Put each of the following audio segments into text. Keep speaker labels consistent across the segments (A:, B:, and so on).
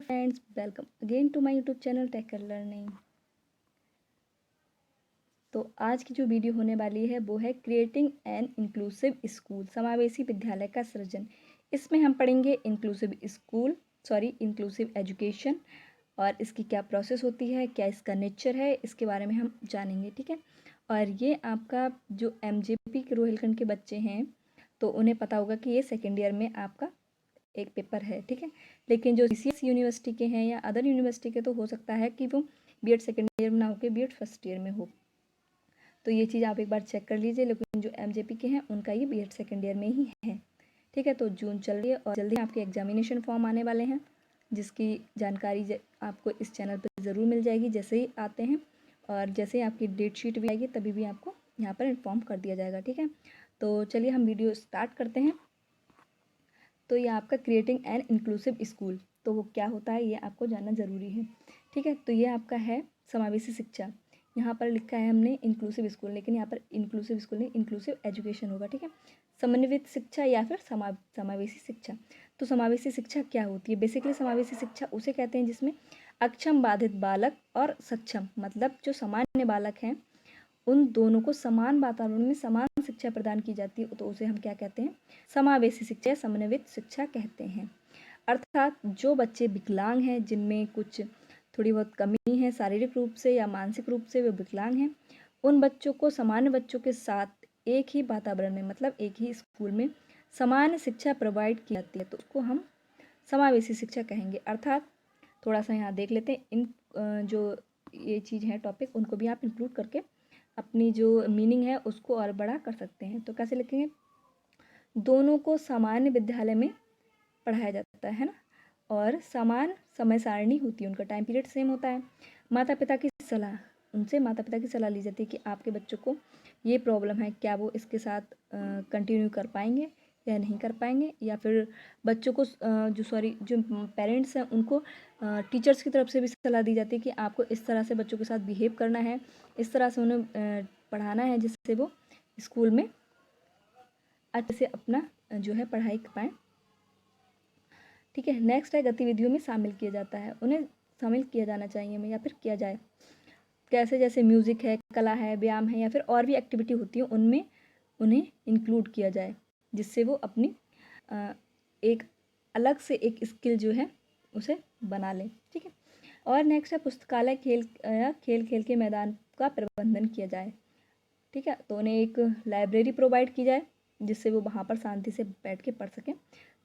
A: Friends, welcome again to my YouTube channel taker learning. तो आज की जो वीडियो होने वाली है वो है क्रिएटिंग एन इंक्लूसिव स्कूल, समावेशी विद्यालय का सृजन। इसमें हम पढ़ेंगे इंक्लूसिव एजुकेशन और इसकी क्या प्रोसेस होती है, क्या इसका नेचर है, इसके बारे में हम जानेंगे। ठीक है। और ये आपका जो MJP के रोहिलखंड के बच्चे हैं तो उन्हें पता होगा कि ये सेकेंड ईयर में आपका एक पेपर है। ठीक है। लेकिन जो CCS यूनिवर्सिटी के हैं या अदर यूनिवर्सिटी के तो हो सकता है कि वो B.Ed सेकेंड ईयर में ना होकर B.Ed फर्स्ट ईयर में हो। तो ये चीज़ आप एक बार चेक कर लीजिए। लेकिन जो MJP के हैं उनका ये B.Ed सेकेंड ईयर में ही है। ठीक है। तो जून चल रही है और जल्दी आपके एग्जामिनेशन फॉर्म आने वाले हैं, जिसकी जानकारी आपको इस चैनल पर ज़रूर मिल जाएगी जैसे ही आते हैं। और जैसे ही आपकी डेट शीट भी आएगी तभी भी आपको यहाँ पर इन्फॉर्म कर दिया जाएगा। ठीक है। तो चलिए हम वीडियो स्टार्ट करते हैं। तो ये आपका क्रिएटिंग एन इंक्लूसिव स्कूल, तो वो क्या होता है ये आपको जानना ज़रूरी है। ठीक है। तो ये आपका है समावेशी शिक्षा। यहाँ पर लिखा है हमने इंक्लूसिव स्कूल, लेकिन यहाँ पर इंक्लूसिव स्कूल नहीं, इंक्लूसिव एजुकेशन होगा। ठीक है। समन्वित शिक्षा या फिर समावेशी शिक्षा। तो समावेशी शिक्षा क्या होती है? बेसिकली समावेशी शिक्षा उसे कहते हैं जिसमें अक्षम बाधित बालक और सक्षम, मतलब जो सामान्य बालक हैं उन दोनों को समान वातावरण में समान शिक्षा प्रदान की जाती है, तो उसे हम क्या कहते हैं? समावेशी शिक्षा या समन्वित शिक्षा कहते हैं। अर्थात जो बच्चे विकलांग हैं, जिनमें कुछ थोड़ी बहुत कमी है शारीरिक रूप से या मानसिक रूप से वे विकलांग हैं, उन बच्चों को सामान्य बच्चों के साथ एक ही वातावरण में, मतलब एक ही स्कूल में समान शिक्षा प्रोवाइड की जाती है, तो उसको हम समावेशी शिक्षा कहेंगे। अर्थात थोड़ा सा यहाँ देख लेते हैं इन जो ये चीज़ है टॉपिक, उनको भी आप इंक्लूड करके अपनी जो मीनिंग है उसको और बड़ा कर सकते हैं। तो कैसे लिखेंगे? दोनों को सामान्य विद्यालय में पढ़ाया जाता है ना, और समान समय सारणी होती है, उनका टाइम पीरियड सेम होता है। माता पिता की सलाह ली जाती है कि आपके बच्चों को ये प्रॉब्लम है, क्या वो इसके साथ कंटिन्यू कर पाएंगे या नहीं कर पाएंगे, या फिर बच्चों को जो पेरेंट्स हैं उनको टीचर्स की तरफ से भी सलाह दी जाती है कि आपको इस तरह से बच्चों के साथ बिहेव करना है, इस तरह से उन्हें पढ़ाना है जिससे वो स्कूल में अच्छे से अपना जो है पढ़ाई कर पाएँ। ठीक है। नेक्स्ट है गतिविधियों में शामिल किया जाता है, उन्हें शामिल किया जाना चाहिए या फिर किया जाए। कैसे? जैसे म्यूज़िक है, कला है, व्यायाम है या फिर और भी एक्टिविटी होती है, उनमें उन्हें इंक्लूड किया जाए जिससे वो अपनी एक अलग से एक स्किल जो है उसे बना लें। ठीक है। और नेक्स्ट है पुस्तकालय, खेल के मैदान का प्रबंधन किया जाए। ठीक है। तो उन्हें एक लाइब्रेरी प्रोवाइड की जाए जिससे वो वहाँ पर शांति से बैठ के पढ़ सकें।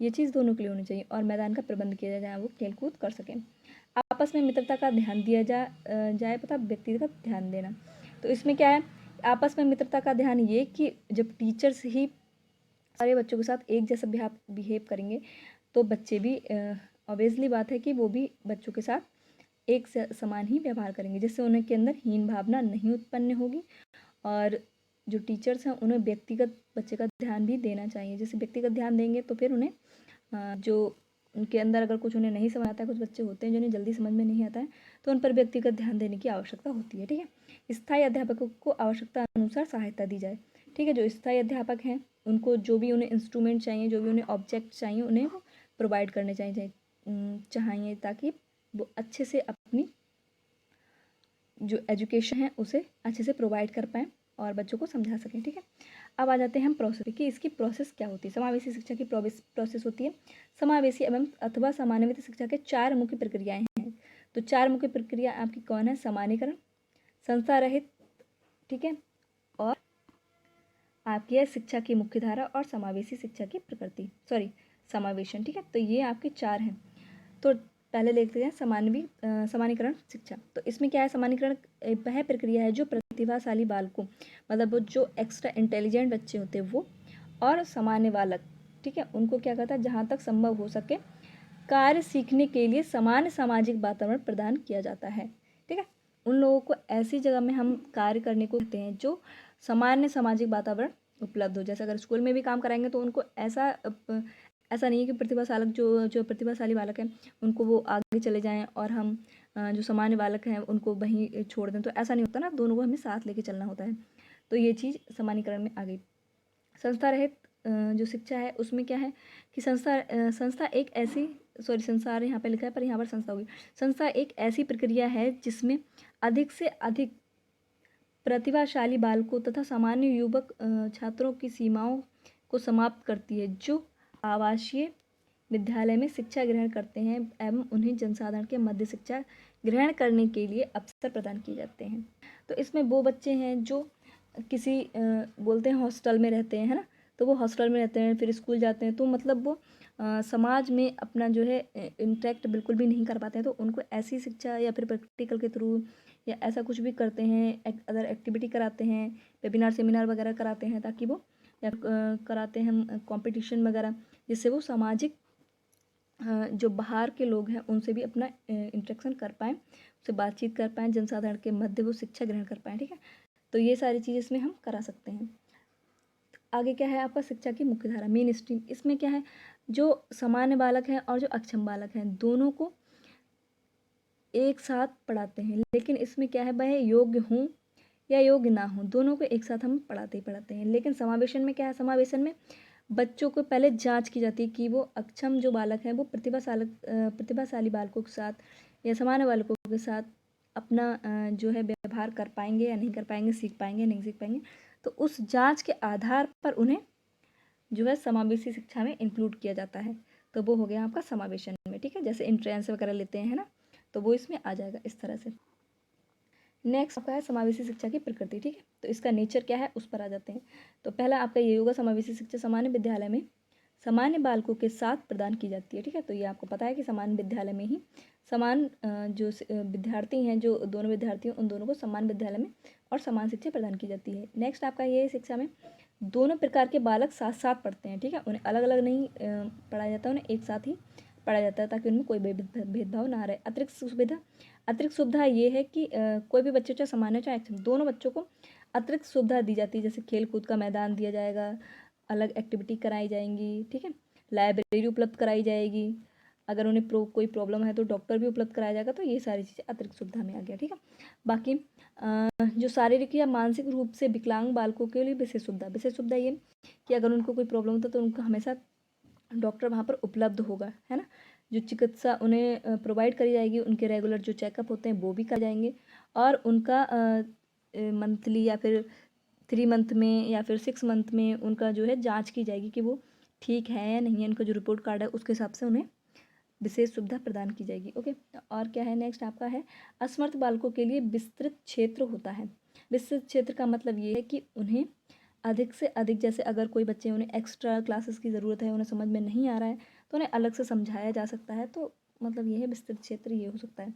A: ये चीज़ दोनों के लिए होनी चाहिए। और मैदान का प्रबंध किया जाए जहाँ वो खेल कूद कर सकें। आपस में मित्रता का ध्यान दिया जाए, पता व्यक्तिगत ध्यान देना। तो इसमें क्या है? आपस में मित्रता का ध्यान ये कि जब टीचर्स ही सारे बच्चों के साथ एक जैसा बिहेव करेंगे तो बच्चे भी ऑब्वियसली बात है कि वो भी बच्चों के साथ एक समान ही व्यवहार करेंगे, जिससे उनके अंदर हीन भावना नहीं उत्पन्न होगी। और जो टीचर्स हैं उन्हें व्यक्तिगत बच्चे का ध्यान भी देना चाहिए। जैसे व्यक्तिगत ध्यान देंगे तो फिर उन्हें जो उनके अंदर अगर कुछ उन्हें नहीं समझ आता है, कुछ बच्चे होते हैं जिन्हें जल्दी समझ में नहीं आता है, तो उन पर व्यक्तिगत ध्यान देने की आवश्यकता होती है। ठीक है। स्थायी अध्यापकों को आवश्यकता अनुसार सहायता दी जाए। ठीक है। जो स्थायी अध्यापक हैं उनको जो भी उन्हें इंस्ट्रूमेंट चाहिए, जो भी उन्हें ऑब्जेक्ट चाहिए, उन्हें वो प्रोवाइड करने चाहिए ताकि वो अच्छे से अपनी जो एजुकेशन है उसे अच्छे से प्रोवाइड कर पाएँ और बच्चों को समझा सकें। ठीक है। अब आ जाते हैं हम प्रोसेस कि इसकी प्रोसेस क्या होती है। समावेशी शिक्षा की प्रोसेस होती है। समावेशी एवं अथवा सामान्यवित शिक्षा के 4 मुख्य प्रक्रियाएं हैं। तो 4 मुख्य प्रक्रिया आपकी कौन है? सामान्यीकरण, संस्था रहित, ठीक है, और आपकी है शिक्षा की मुख्य धारा और समावेशी शिक्षा की प्रकृति, समावेशन। ठीक है। तो ये आपके 4 हैं। तो पहले देखते हैं सामान्यीकरण शिक्षा। तो इसमें क्या है? सामान्यीकरण वह प्रक्रिया है जो प्रतिभाशाली बालकों, मतलब वो जो एक्स्ट्रा इंटेलिजेंट बच्चे होते हैं वो, और सामान्य बालक, ठीक है, उनको क्या कहता है? जहाँ तक संभव हो सके कार्य सीखने के लिए समान सामाजिक वातावरण प्रदान किया जाता है। ठीक है। उन लोगों को ऐसी जगह में हम कार्य करने को कहते हैं जो सामान्य सामाजिक वातावरण उपलब्ध हो। जैसे अगर स्कूल में भी काम कराएंगे तो उनको ऐसा नहीं है कि जो प्रतिभाशाली बालक हैं उनको वो आगे चले जाएं और हम जो सामान्य बालक हैं उनको वहीं छोड़ दें, तो ऐसा नहीं होता ना, दोनों को हमें साथ लेके चलना होता है। तो ये चीज़ सामान्यीकरण में आ गई। संस्था रहित जो शिक्षा है उसमें क्या है कि संस्था एक ऐसी, सॉरी संसार यहाँ पे लिखा है पर यहाँ पर संस्था होगी। संस्था एक ऐसी प्रक्रिया है जिसमें अधिक से अधिक प्रतिभाशाली बालकों तथा सामान्य युवक छात्रों की सीमाओं को समाप्त करती है, जो आवासीय विद्यालय में शिक्षा ग्रहण करते हैं एवं उन्हें जनसाधारण के मध्य शिक्षा ग्रहण करने के लिए अवसर प्रदान किए जाते हैं। तो इसमें वो बच्चे हैं जो किसी बोलते हैं हॉस्टल में रहते हैं, है ना, तो वो हॉस्टल में रहते हैं फिर स्कूल जाते हैं, तो मतलब वो समाज में अपना जो है इंटरेक्ट बिल्कुल भी नहीं कर पाते हैं। तो उनको ऐसी शिक्षा या फिर प्रैक्टिकल के थ्रू या ऐसा कुछ भी करते हैं, अदर एक्टिविटी कराते हैं, वेबिनार सेमिनार वगैरह कराते हैं, ताकि वो या कराते हैं कंपटीशन वगैरह, जिससे वो सामाजिक जो बाहर के लोग हैं उनसे भी अपना इंटरेक्शन कर पाएँ, उससे बातचीत कर पाएँ, जनसाधारण के मध्य वो शिक्षा ग्रहण कर पाएँ। ठीक है, तो ये सारी चीज़ इसमें हम करा सकते हैं। आगे क्या है आपका शिक्षा की मुख्य धारा, मेन स्ट्रीम। इसमें क्या है, जो सामान्य बालक हैं और जो अक्षम बालक हैं दोनों को एक साथ पढ़ाते हैं, लेकिन इसमें क्या है, वह योग्य हों या योग्य ना हों, दोनों को एक साथ हम पढ़ाते ही पढ़ाते हैं। लेकिन समावेशन में क्या है, समावेशन में बच्चों को पहले जांच की जाती है कि वो अक्षम जो बालक हैं वो प्रतिभाशाली बालकों के साथ या सामान्य बालकों के साथ अपना जो है व्यवहार कर पाएंगे या नहीं कर पाएंगे, सीख पाएंगे नहीं सीख पाएंगे। तो उस जांच के आधार पर उन्हें जो है समावेशी शिक्षा में इंक्लूड किया जाता है। तो वो हो गया आपका समावेशन में। ठीक है, जैसे एंट्रेंस वगैरह लेते हैं, है ना, तो वो इसमें आ जाएगा इस तरह से। नेक्स्ट आपका है समावेशी शिक्षा की प्रकृति। ठीक है, तो इसका नेचर क्या है उस पर आ जाते हैं। तो पहला आपका ये होगा, समावेशी शिक्षा सामान्य विद्यालय में सामान्य बालकों के साथ प्रदान की जाती है। ठीक है, तो ये आपको पता है कि सामान्य विद्यालय में ही समान जो विद्यार्थी हैं, जो दोनों विद्यार्थी हैं, उन दोनों को समान विद्यालय में और समान शिक्षा प्रदान की जाती है। नेक्स्ट आपका ये शिक्षा में दोनों प्रकार के बालक साथ साथ पढ़ते हैं। ठीक है, उन्हें अलग अलग नहीं पढ़ाया जाता, उन्हें एक साथ ही पढ़ाया जाता है ताकि उनमें कोई भेदभाव ना रहे। अतिरिक्त सुविधा ये है कि कोई भी बच्चे चाहे सामान्य चाहे अक्षम, दोनों बच्चों को अतिरिक्त सुविधा दी जाती है। जैसे खेल कूद का मैदान दिया जाएगा, अलग एक्टिविटी कराई जाएंगी। ठीक है, लाइब्रेरी उपलब्ध कराई जाएगी, अगर उन्हें कोई प्रॉब्लम है तो डॉक्टर भी उपलब्ध कराया जाएगा। तो ये सारी चीज़ें अतिरिक्त सुविधा में आ गया। ठीक है, बाकी जो शारीरिक या मानसिक रूप से विकलांग बालकों के लिए विशेष सुविधा ये कि अगर उनको कोई प्रॉब्लम होता है तो उनको हमेशा डॉक्टर वहाँ पर उपलब्ध होगा, है ना, जो चिकित्सा उन्हें प्रोवाइड करी जाएगी, उनके रेगुलर जो चेकअप होते हैं वो भी कर जाएंगे, और उनका मंथली या फिर 3 मंथ में या फिर 6 मंथ में उनका जो है जांच की जाएगी कि वो ठीक है या नहीं है। उनका जो रिपोर्ट कार्ड है उसके हिसाब से उन्हें विशेष सुविधा प्रदान की जाएगी। ओके, और क्या है नेक्स्ट आपका है, असमर्थ बालकों के लिए विस्तृत क्षेत्र होता है। विस्तृत क्षेत्र का मतलब ये है कि उन्हें अधिक से अधिक, जैसे अगर कोई बच्चे उन्हें एक्स्ट्रा क्लासेस की ज़रूरत है, उन्हें समझ में नहीं आ रहा है तो उन्हें अलग से समझाया जा सकता है। तो मतलब ये है विस्तृत क्षेत्र, ये हो सकता है।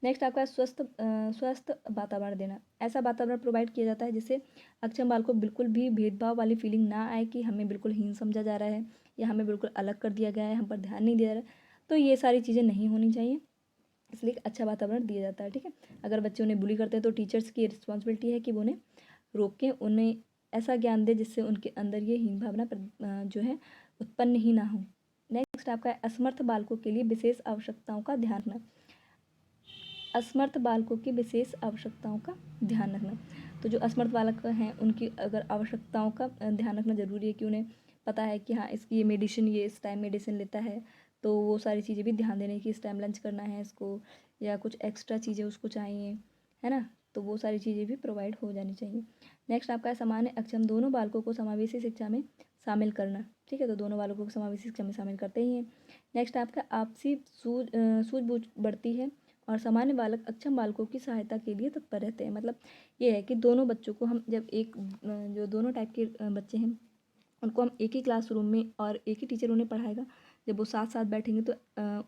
A: नेक्स्ट आपका स्वस्थ वातावरण देना। ऐसा वातावरण प्रोवाइड किया जाता है जिससे अक्षम बालकों को बिल्कुल भी भेदभाव वाली फीलिंग ना आए कि हमें बिल्कुल हीन समझा जा रहा है या हमें बिल्कुल अलग कर दिया गया है, हम पर ध्यान नहीं दिया जा रहा है। तो ये सारी चीज़ें नहीं होनी चाहिए, इसलिए एक अच्छा वातावरण दिया जाता है। ठीक है, अगर बच्चे उन्हें बुली करते हैं तो टीचर्स की रिस्पॉन्सिबिलिटी है कि वो उन्हें रोकें, उन्हें ऐसा ज्ञान दे जिससे उनके अंदर ये हीन भावना जो है उत्पन्न ही ना हो। नेक्स्ट आपका है असमर्थ बालकों के लिए विशेष आवश्यकताओं का ध्यान रखना। असमर्थ बालकों की विशेष आवश्यकताओं का ध्यान रखना। तो जो असमर्थ बालक हैं उनकी अगर आवश्यकताओं का ध्यान रखना ज़रूरी है कि उन्हें पता है कि हाँ इसकी ये मेडिसिन, ये इस टाइम मेडिसिन लेता है, तो वो सारी चीज़ें भी ध्यान देने की, इस टाइम लंच करना है इसको या कुछ एक्स्ट्रा चीज़ें उसको चाहिए, है ना, तो वो सारी चीज़ें भी प्रोवाइड हो जानी चाहिए। नेक्स्ट आपका है सामान्य अक्षम दोनों बालकों को समावेशी शिक्षा में शामिल करना। ठीक है, तो दोनों बालकों को समावेशी शिक्षा में शामिल करते ही हैं। नेक्स्ट आपका आपसी सूझबूझ बढ़ती है और सामान्य बालक अक्षम बालकों की सहायता के लिए तत्पर रहते हैं। मतलब ये है कि दोनों बच्चों को हम जब एक जो दोनों टाइप के बच्चे हैं उनको हम एक ही क्लासरूम में और एक ही टीचर उन्हें पढ़ाएगा, जब वो साथ साथ बैठेंगे तो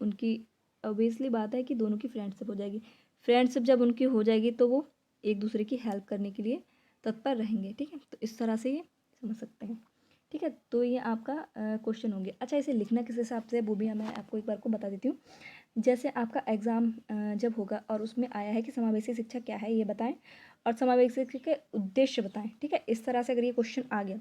A: उनकी ऑब्वियसली बात है कि दोनों की फ्रेंडशिप हो जाएगी। फ्रेंडशिप जब उनकी हो जाएगी तो वो एक दूसरे की हेल्प करने के लिए तत्पर रहेंगे। ठीक है, तो इस तरह से ये समझ सकते हैं। ठीक है, तो ये आपका क्वेश्चन होंगे। अच्छा, इसे लिखना किस हिसाब से वो भी मैं आपको एक बार को बता देती हूँ। जैसे आपका एग्ज़ाम जब होगा और उसमें आया है कि समावेशी शिक्षा क्या है ये बताएं और समावेशी शिक्षा के उद्देश्य बताएं। ठीक है, इस तरह से अगर ये क्वेश्चन आ गया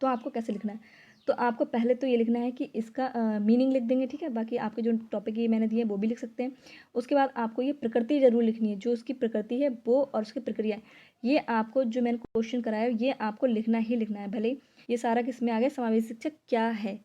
A: तो आपको कैसे लिखना है, तो आपको पहले तो ये लिखना है कि इसका मीनिंग लिख देंगे। ठीक है, बाकी आपके जो टॉपिक ये मैंने दिए वो भी लिख सकते हैं। उसके बाद आपको ये प्रकृति ज़रूर लिखनी है, जो उसकी प्रकृति है वो और उसकी प्रक्रिया है, ये आपको जो मैंने क्वेश्चन कराया है ये आपको लिखना ही लिखना है। भले ये सारा किस में आ गया, समावेशी शिक्षा क्या है,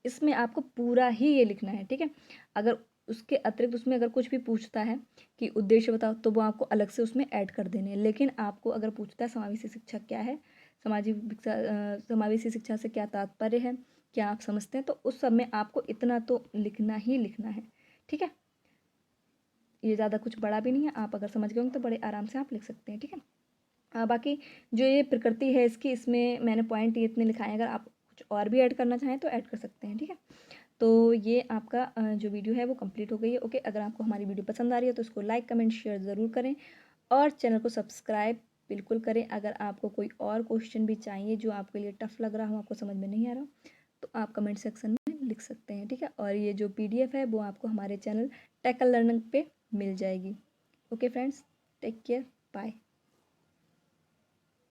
A: इसमें आपको पूरा ही ये लिखना है, ठीक है। अगर उसके अतिरिक्त उसमें अगर कुछ भी पूछता है कि उद्देश्य बताओ, तो वो आपको अलग से उसमें ऐड कर देने हैं। लेकिन आपको अगर पूछता है समावेशी शिक्षा क्या है, समावेशी शिक्षा से क्या तात्पर्य है, क्या आप समझते हैं, तो उस सब में आपको इतना तो लिखना ही लिखना है, ठीक है। ये ज़्यादा कुछ बड़ा भी नहीं है, आप अगर समझ गए होंगे तो बड़े आराम से आप लिख सकते हैं, ठीक है। बाकी जो ये प्रकृति है इसकी, इसमें मैंने पॉइंट ये इतने लिखाए हैं, अगर आप कुछ और भी ऐड करना चाहें तो ऐड कर सकते हैं, ठीक है। तो ये आपका जो वीडियो है वो कंप्लीट हो गई है। ओके, अगर आपको हमारी वीडियो पसंद आ रही है तो इसको लाइक कमेंट शेयर ज़रूर करें और चैनल को सब्सक्राइब बिल्कुल करें। अगर आपको कोई और क्वेश्चन भी चाहिए जो आपके लिए टफ लग रहा हो, आपको समझ में नहीं आ रहा हो, तो आप कमेंट सेक्शन में लिख सकते हैं, ठीक है। और ये जो PDF है वो आपको हमारे चैनल टेकल लर्निंग पे मिल जाएगी। Okay friends, take care, bye.